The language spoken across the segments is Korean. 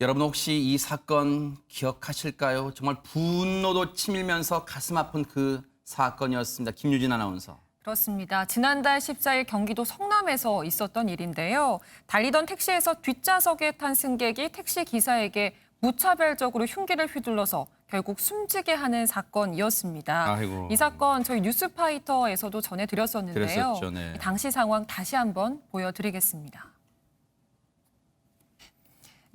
여러분 혹시 이 사건 기억하실까요? 정말 분노도 치밀면서 가슴 아픈 그 사건이었습니다. 김유진 아나운서. 그렇습니다. 지난달 14일 경기도 성남에서 있었던 일인데요. 달리던 택시에서 뒷좌석에 탄 승객이 택시 기사에게 무차별적으로 흉기를 휘둘러서 결국 숨지게 하는 사건이었습니다. 아이고. 이 사건 저희 뉴스파이터에서도 전해드렸었는데요. 그랬었죠, 네. 당시 상황 다시 한번 보여드리겠습니다.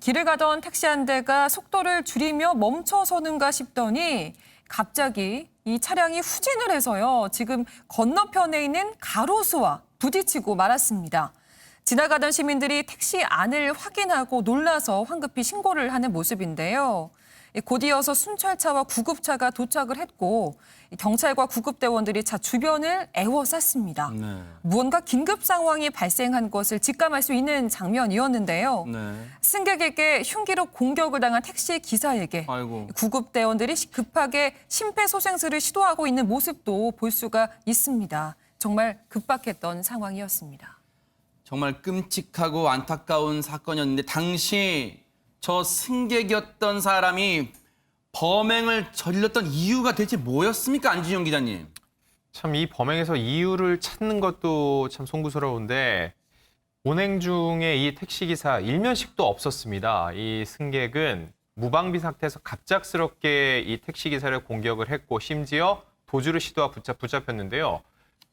길을 가던 택시 한 대가 속도를 줄이며 멈춰서는가 싶더니 갑자기 이 차량이 후진을 해서요. 지금 건너편에 있는 가로수와 부딪히고 말았습니다. 지나가던 시민들이 택시 안을 확인하고 놀라서 황급히 신고를 하는 모습인데요. 곧 이어서 순찰차와 구급차가 도착을 했고 경찰과 구급대원들이 차 주변을 에워쌌습니다. 네. 무언가 긴급 상황이 발생한 것을 직감할 수 있는 장면이었는데요. 네. 승객에게 흉기로 공격을 당한 택시 기사에게 아이고. 구급대원들이 급하게 심폐소생술을 시도하고 있는 모습도 볼 수가 있습니다. 정말 급박했던 상황이었습니다. 정말 끔찍하고 안타까운 사건이었는데 당시 저 승객이었던 사람이 범행을 저질렀던 이유가 대체 뭐였습니까? 안준영 기자님. 참 이 범행에서 이유를 찾는 것도 참 송구스러운데 운행 중에 이 택시기사 일면식도 없었습니다. 이 승객은 무방비 상태에서 갑작스럽게 이 택시기사를 공격을 했고 심지어 도주를 시도하 붙잡혔는데요.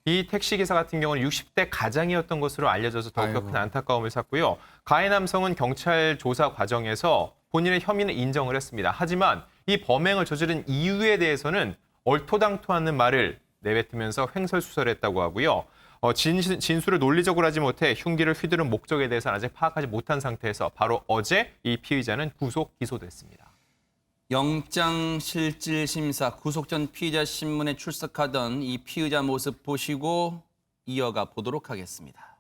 이 택시기사 같은 경우는 60대 가장이었던 것으로 알려져서 더욱더 아이고. 큰 안타까움을 샀고요. 가해 남성은 경찰 조사 과정에서 본인의 혐의는 인정을 했습니다. 하지만 이 범행을 저지른 이유에 대해서는 얼토당토하는 말을 내뱉으면서 횡설수설했다고 하고요. 진술을 논리적으로 하지 못해 흉기를 휘두른 목적에 대해서는 아직 파악하지 못한 상태에서 바로 어제 이 피의자는 구속 기소됐습니다. 영장실질심사 구속 전 피의자 신문에 출석하던 이 피의자 모습 보시고 이어가 보도록 하겠습니다.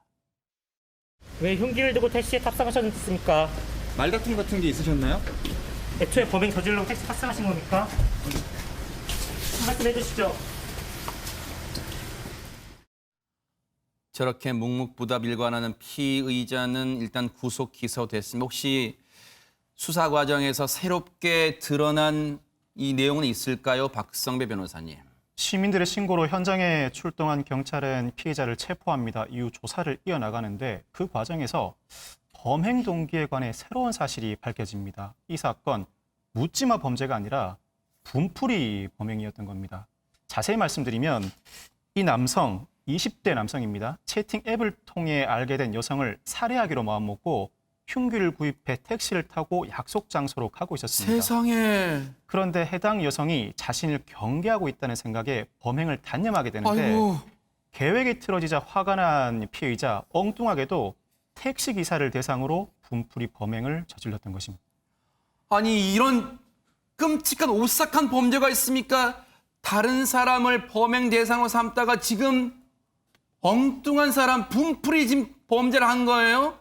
왜 흉기를 들고 택시에 탑승하셨습니까? 말다툼 같은 게 있으셨나요? 애초에 범행 저지르려고 택시 탑승하신 겁니까? 말씀해 주시죠. 저렇게 묵묵부답 일관하는 피의자는 일단 구속 기소됐습니다. 혹시 수사 과정에서 새롭게 드러난 이 내용은 있을까요? 박성배 변호사님. 시민들의 신고로 현장에 출동한 경찰은 피해자를 체포합니다. 이후 조사를 이어나가는데 그 과정에서 범행 동기에 관해 새로운 사실이 밝혀집니다. 이 사건 묻지마 범죄가 아니라 분풀이 범행이었던 겁니다. 자세히 말씀드리면 이 남성 20대 남성입니다. 채팅 앱을 통해 알게 된 여성을 살해하기로 마음먹고 흉기를 구입해 택시를 타고 약속 장소로 가고 있었습니다. 세상에. 그런데 해당 여성이 자신을 경계하고 있다는 생각에 범행을 단념하게 되는데 아이고. 계획이 틀어지자 화가 난 피의자 엉뚱하게도 택시 기사를 대상으로 분풀이 범행을 저질렀던 것입니다. 아니 이런 끔찍한 오싹한 범죄가 있습니까? 다른 사람을 범행 대상으로 삼다가 지금 엉뚱한 사람 분풀이 지금 범죄를 한 거예요?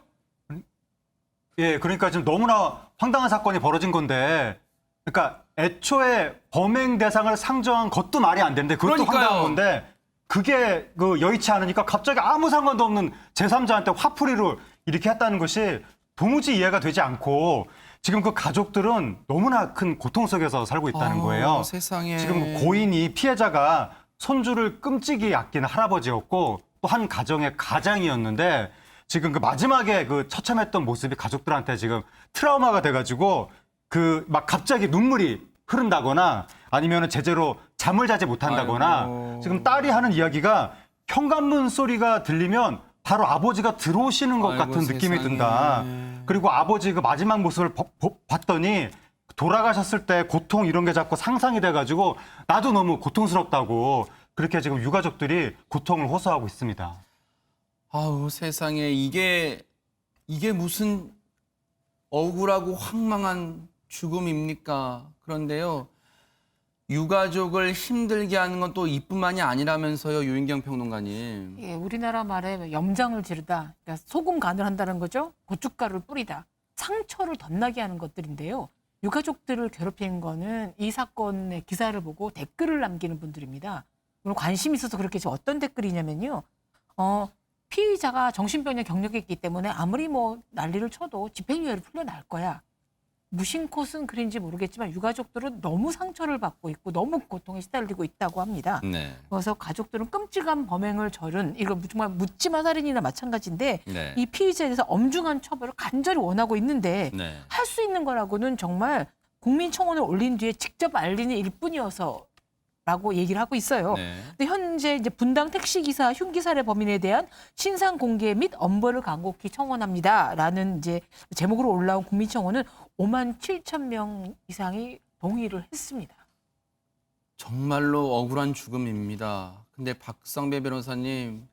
예, 그러니까 지금 너무나 황당한 사건이 벌어진 건데, 그러니까 애초에 범행 대상을 상정한 것도 말이 안 되는데 그것도 그러니까요. 황당한 건데 그게 여의치 않으니까 갑자기 아무 상관도 없는 제3자한테 화풀이를 이렇게 했다는 것이 도무지 이해가 되지 않고 지금 그 가족들은 너무나 큰 고통 속에서 살고 있다는 거예요. 세상에. 지금 고인이 피해자가 손주를 끔찍이 아끼는 할아버지였고 또 한 가정의 가장이었는데 지금 그 마지막에 그 처참했던 모습이 가족들한테 지금 트라우마가 돼가지고 그 막 갑자기 눈물이 흐른다거나 아니면 제대로 잠을 자지 못한다거나 아이고. 지금 딸이 하는 이야기가 현관문 소리가 들리면 바로 아버지가 들어오시는 것 아이고, 같은 느낌이 세상에. 든다. 그리고 아버지 그 마지막 모습을 봤더니 돌아가셨을 때 고통 이런 게 자꾸 상상이 돼가지고 나도 너무 고통스럽다고 그렇게 지금 유가족들이 고통을 호소하고 있습니다. 아우 세상에 이게 무슨 억울하고 황망한 죽음입니까? 그런데요. 유가족을 힘들게 하는 건 또 이뿐만이 아니라면서요, 유인경 평론가님. 예, 우리나라 말에 염장을 지르다, 그러니까 소금 간을 한다는 거죠. 고춧가루를 뿌리다, 상처를 덧나게 하는 것들인데요. 유가족들을 괴롭히는 거는 이 사건의 기사를 보고 댓글을 남기는 분들입니다. 물론 관심이 있어서 그렇게 지금 어떤 댓글이냐면요. 피의자가 정신병의 경력이 있기 때문에 아무리 뭐 난리를 쳐도 집행유예를 풀려날 거야. 무심코 쓴 글인지 모르겠지만 유가족들은 너무 상처를 받고 있고 너무 고통에 시달리고 있다고 합니다. 네. 그래서 가족들은 끔찍한 범행을 저른 이거 정말 묻지마 살인이나 마찬가지인데 네. 이 피의자에 대해서 엄중한 처벌을 간절히 원하고 있는데 네. 할 수 있는 거라고는 정말 국민청원을 올린 뒤에 직접 알리는 일뿐이어서 라고 얘기를 하고 있어요. 네. 근데 현재 이제 분당 택시기사 흉기 살해 범인에 대한 신상 공개 및 엄벌을 간곡히 청원합니다라는 이제 제목으로 올라온 국민청원은 5만 7천 명 이상이 동의를 했습니다. 정말로 억울한 죽음입니다. 근데 박성배 변호사님,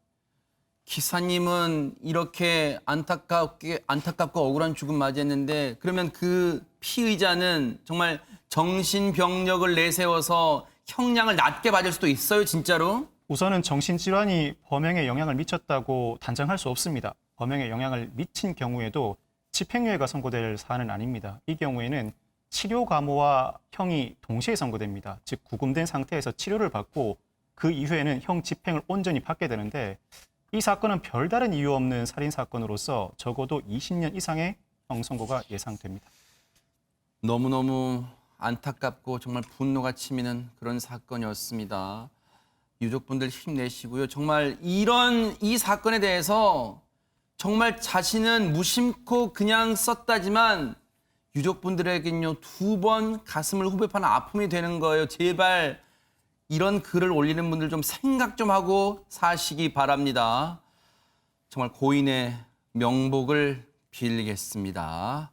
기사님은 이렇게 안타깝고 억울한 죽음 맞이했는데 그러면 그 피의자는 정말 정신병력을 내세워서 형량을 낮게 받을 수도 있어요, 진짜로? 우선은 정신질환이 범행에 영향을 미쳤다고 단정할 수 없습니다. 범행에 영향을 미친 경우에도 집행유예가 선고될 사안은 아닙니다. 이 경우에는 치료 감호와 형이 동시에 선고됩니다. 즉 구금된 상태에서 치료를 받고 그 이후에는 형 집행을 온전히 받게 되는데 이 사건은 별다른 이유 없는 살인 사건으로서 적어도 20년 이상의 형 선고가 예상됩니다. 너무너무 안타깝고 정말 분노가 치미는 그런 사건이었습니다. 유족분들 힘내시고요. 정말 이 사건에 대해서 정말 자신은 무심코 그냥 썼다지만 유족분들에겐요 2번 가슴을 후벼파는 아픔이 되는 거예요. 제발 이런 글을 올리는 분들 좀 생각 좀 하고 사시기 바랍니다. 정말 고인의 명복을 빌겠습니다.